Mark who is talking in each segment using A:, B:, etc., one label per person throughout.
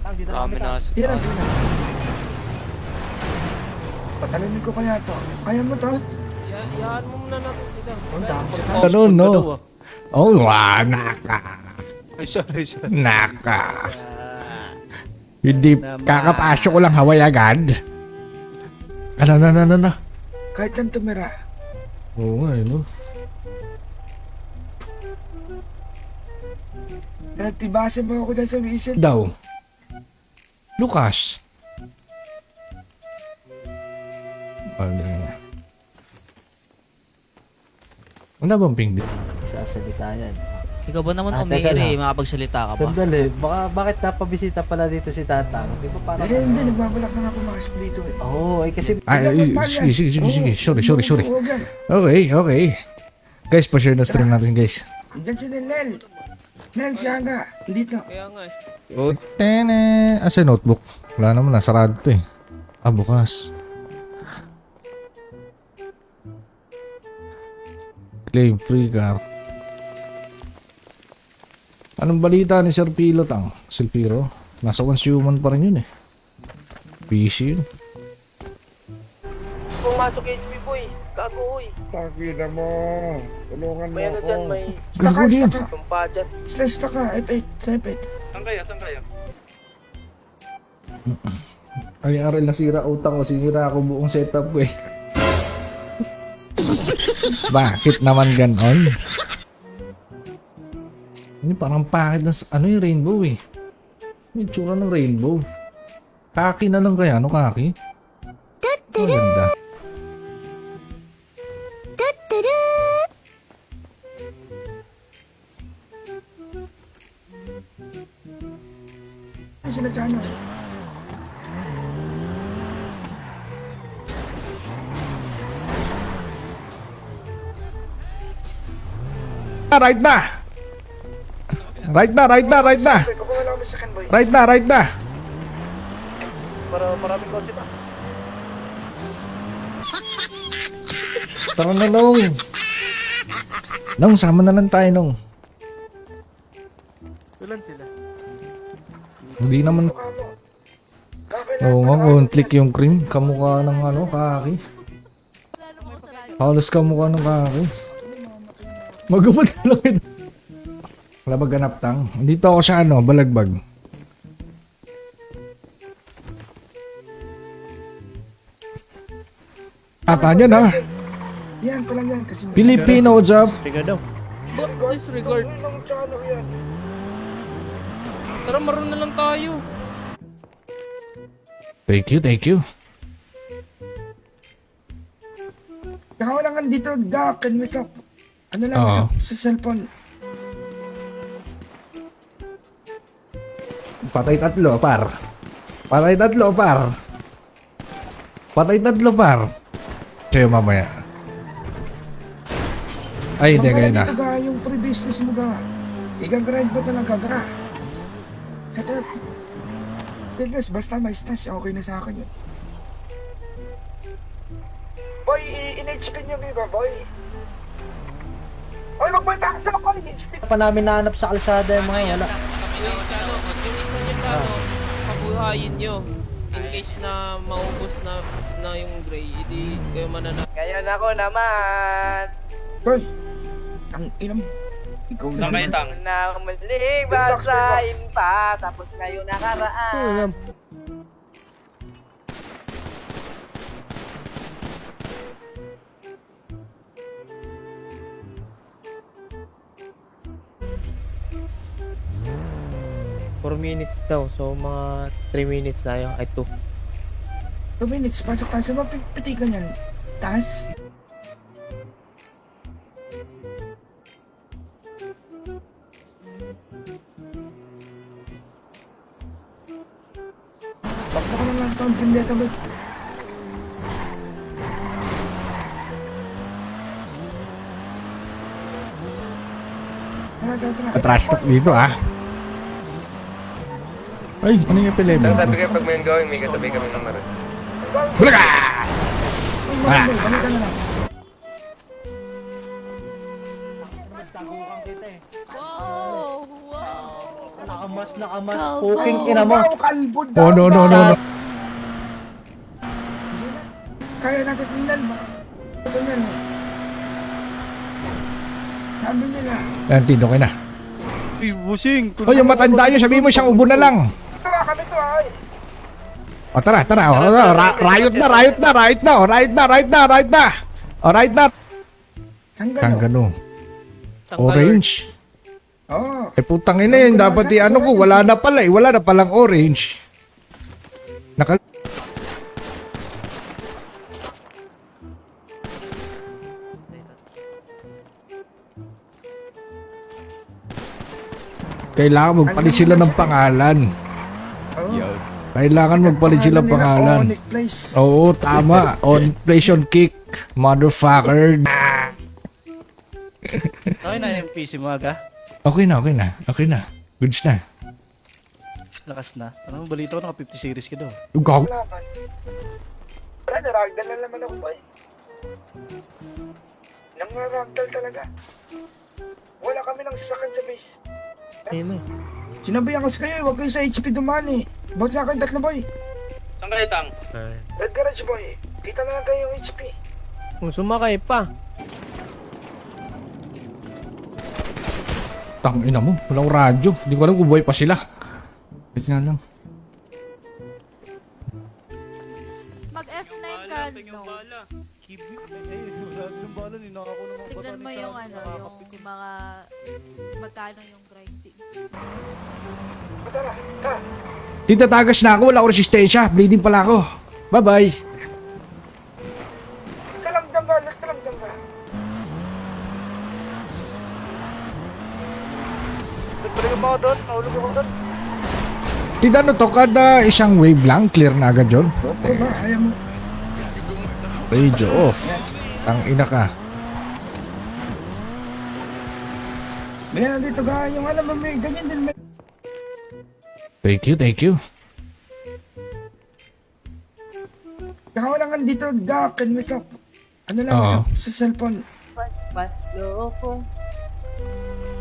A: Dito
B: Marami na.
C: Yan, sino? Patalanin ko kaya to. Kaya mo to?
D: Iyahan mo muna natin sila.
C: Ang dami sa
E: Ano, no? Oh, naka.
B: Ay, sorry.
E: Naka. Hindi, kakapasok ko lang haway agad. Ano.
C: Kahit yan tumira.
E: Oo nga, no?
C: Nagtibasan mo ako dyan sa mission.
E: Daw. Lucas. Ano bang ping dito?
A: Sasalita yan.
F: Ikaw ba naman
A: Teka
F: umiri,
A: lang.
F: makapagsalita ka ba?
A: Sandali, bakit napabisita pala dito si Tatang? Di ba parang...
C: Hindi, nagbabalak na ako makasip dito eh.
A: Oo, kasi...
E: Sige. Sorry.
C: Huwag yan.
E: Okay. Guys, pa-share na stream natin, guys.
C: Diyan si Nel. Nel, siya nga. Dito.
D: Kaya nga eh.
E: Asa notebook? Wala naman, nasarado to eh. Bukas. Claim free car. Anong balita ni Sir Pilot ang Silpiro? Nasa consumer pa rin yun eh. PC yun.
D: Pumasok HB boy. Kagoy.
C: Pakita mo. Tulungan mo
D: May ano
C: ako.
D: dyan, may
E: Gago din.
D: tumpajat.
C: Slash ka. F8. Sa F8.
D: Saan kaya?
E: Ay, aral nasira utak ko. Sinira ako buong setup ko eh. Bakit naman ganon? Ini parang pangit na ano yung rainbow eh. May tsura ng rainbow. Kaki na lang kaya, ano kaki? Maganda.
C: Ay, sila Chano.
E: Right na! Right na!
C: Kukuha lang mo sa second boy.
E: Right na!
D: Para maraming kotse pa.
E: Tara na, Nong. Nong, sama na lang tayo, Nong.
D: Ilan sila?
E: Hindi naman. Oo nga, conflict yung cream. Kamukha ng ano, kaki. Halos kamukha ng kaki. Magubad na lang ito. Wala ba ganap tang? Dito ako sa ano, Balagbag. Ata nyo na.
C: Yan pa lang yan. Kasi
E: Filipino, what's up?
D: Ba't disregard? Tara, maroon na lang tayo.
E: Thank you.
C: Saka wala nga dito. Doc, can we talk? Ano lang
E: Oo.
C: sa cellphone.
E: Patay tatlo, par. Kayo mamaya. Ay, hindi, ngayon na.
C: Ito yung pre-business mo ga. Igagrind ba talaga ga? Sa trip. Goodness, basta may stash, okay na sa akin yun. Boy, in-HP niyo ba, boy? Oy, magpunta ka sa ako, in-HP.
A: Pa namin nahanap sa kalsada yung mga yan.
D: Yung isa niyo plano, pabuhayin nyo. In case na maubos na yung gray, hindi kayo mananap. Ngayon ako naman.
C: Boy, ang inam. Ikaw na naman.
D: Na muling basahin pa, tapos ngayon nakaraan.
A: ...4 minutes daw. So, mga 3 minutes na yun. Ay, 2.
C: 2 minutes, pasok tayo sa mapitikan yan. Taas. Bakit ko naman ito ang pindeta ba? Tara.
E: Trash talk dito ah. Ay, ano yung P11?
B: Sabi kayo pag may going, may katabi kami ng maroon.
E: Bulaga!
C: Ay, balik ka na lang.
A: Nagtagukan kita eh. Wow! Nakamas
F: nakamas, puking ina mo.
C: Wow, kalbo daw.
E: Oh, no, no, no, no.
C: Kaya natin tingnan mo. Ito yan. Sabi nila.
E: Yan, Tin, okay na.
B: Uy, busing.
E: Oh, yung matanda yun, sabihin mo siyang ubo na lang.
C: Tara kami to ay.
E: O, tara, tara. O, riot na, riot na, riot na. O, riot na, riot na, riot na. O, riot na.
C: Sanggano.
E: Kanggano.
D: Sangkalor.
E: Orange.
C: Oo.
E: Eh, putang ina yun. Dapat ano ko, wala na pala eh. Wala na palang orange. Nakal... Kailangan magpalit sila ng pangalan.
C: Oo.
E: Kailangan magpalit sila ng pangalan.
C: Onyx Place.
E: Oo, tama. On PlayStation Kick. Motherfucker.
F: Okay na yung PC mo aga.
E: Okay na, okay na. Okay na. Goods na.
F: Lakas na. Ano balita ko naka 50 series ka daw.
E: Ikaw?
C: Wala man. Wala, naragdal na naman ako boy. Nangaragdal talaga. Wala kami ng sasakyan sa base.
A: Ayun na.
C: Sinabihan ko sa kayo, huwag kayo sa HP dumaan eh. Bakit na kayong tatlo boy?
B: Saan kayo, Tang?
C: Red Garage boy. Kita na lang kayo yung HP.
A: Kung sumakay pa.
E: Tang ina mo. Walang radyo. Hindi ko alam kung buhay pa sila. Wait nga lang.
G: Mag F9 ka, no?
F: Kibi. Yung bala ni nakako ng mga bata
G: Tignan mo
F: ni
G: yung
F: Tang.
G: ano, yung mga magkano yung grindings.
C: Tara, tara.
E: Tita, tagas na ako. Wala akong resistensya. Bleeding pala ako. Bye-bye.
C: Kalamdam ba? Kalamdam ba?
B: Nagpaligaw pa ako doon. Nahulog ako doon.
E: Tita, ano to? Kada isang wave lang, clear na agad yun.
C: Opo ba? Ayaw mo.
E: Radio off. Tang ina ka.
C: May dito ka. Yung alam mo may ganyan din. May...
E: Thank you, thank you.
C: Kaya wala nga dito. Can we talk? Ano lang
E: Oo.
C: sa cellphone.
F: Loko.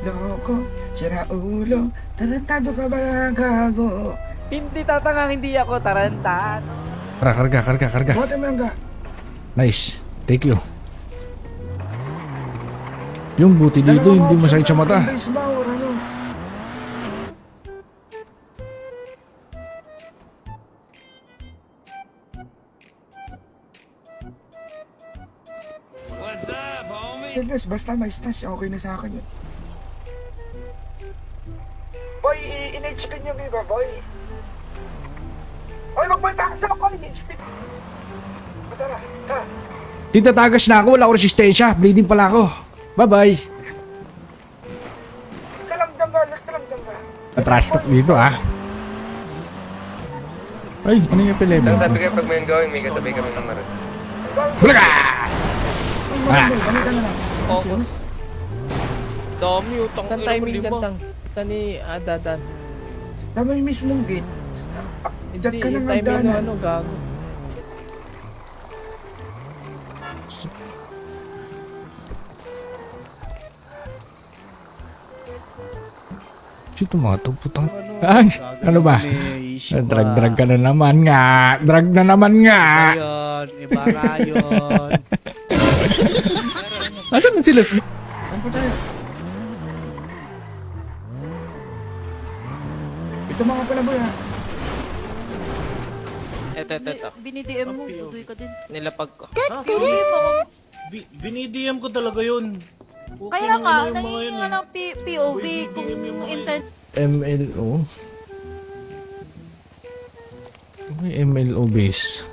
C: Loko, sira ulo, tarantado ka ba gago?
F: Hindi tatangang hindi ako tarantado.
E: Tara, karga, karga, karga.
C: Buhat mo lang ka.
E: Nice. Thank you. Yung buti dito, hindi masakit sa mata.
C: Base ba or ano?
D: What's up, homie?
C: Yes, basta may stash, okay na sa akin yun. Boy, in-HP niyo ba, boy? Oy, magpunta ka sa ako, in-HP. Tara, tara.
E: Tita, tagas na ako. Wala akong resistensya. Bleeding pala ako. Bye-bye.
C: Kalamdam ba? Kalamdam ba?
E: Atras talk dito, ah. Ay, ano yung P11?
B: Ang sabi kayo pag may going, may katabi kami ng maroon.
E: Bulaga!
C: Ano ka na lang?
D: Focus. Dami, utang
A: Saan
D: ina mo
A: timing
D: lima.
A: dyan, Tang? Saan ni Dadan?
C: Tama yung mismong gate. Idat
A: Hindi,
C: ka
A: yung
C: ng
A: timing no,
C: hagdanan.
A: ano, gago.
E: Sito mga to, putang... Ay, ano ba? Drag-drag ka na naman nga. Drag na naman nga.
F: Ayun, iba nga yun.
E: Asan na sila?
C: Ano pa tayo? Ito mga pala boy ha.
D: Eto.
G: Binidm mo, budoy ka din.
D: Nilapag ko.
G: Binidm mo.
F: Binidm ko talaga yun. Okay
G: Kaya
F: naman
G: nga,
F: yung mga
G: nangingin
F: yun
G: nga
F: eh.
G: ng POV kung
F: BBM yung mga
G: intent.
E: MLO? May MLO base.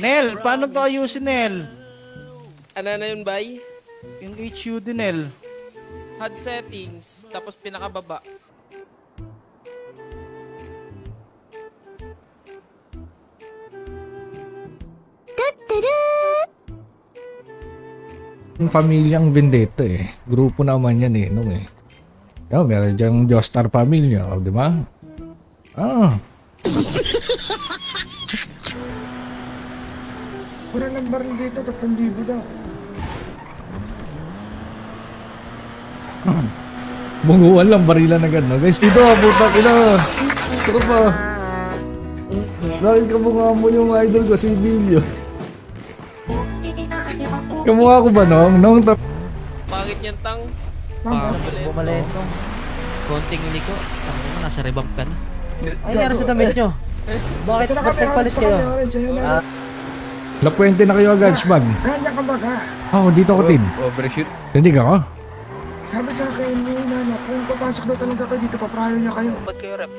F: Nel, paano to ayusin, Nel?
D: Ano na yun, bay?
F: Yung HUD, Nel.
D: HUD settings, tapos pinakababa.
E: Yung pamilyang Vendetta eh. Grupo naman yan eh. Nung eh. Yo, meron dyan Joestar Pamilya. O, di ba? Ah.
C: Wala ng baril dito, 3,000 daw.
E: Bunguan lang, barilan agad, no? Guys, dito, putak ina. Saka pa. Bakit kamukha mo yung idol ko, si Emilio? Kamukha ko ba, Nong? Nong,
D: Bakit yan, Tang?
C: Ma'am,
A: Bumalento.
H: Konting liko. Tangin mo, nasa rebump ka na.
A: Ay, nangyari sa damit nyo? Bakit
C: ito na
A: ba't
C: kami,
A: nagpalit
C: alis na
A: kayo?
C: kami, alis, ayun na.
E: Lapuente na kayo agad, Smag.
C: Nandiyan ka ba ka?
E: Oh, dito ako, Tin.
B: Overshoot.
E: Hindi ka ko?
C: Sabi sa akin ni Nano, kung papasok daw talaga kayo dito, paprayo niya kayo.
B: Ba't kayo rep?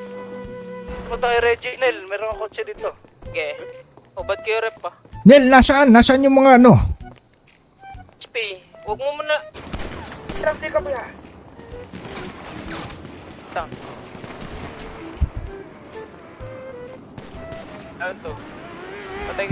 B: Punta kay Reginald, meron akong kotse dito.
D: Okay. O, ba't kayo rep pa?
E: Nel, nasaan? Nasaan yung mga ano?
D: Spay, huwag mo muna.
C: Hindi ka ba yan?
B: Tang. Ano to?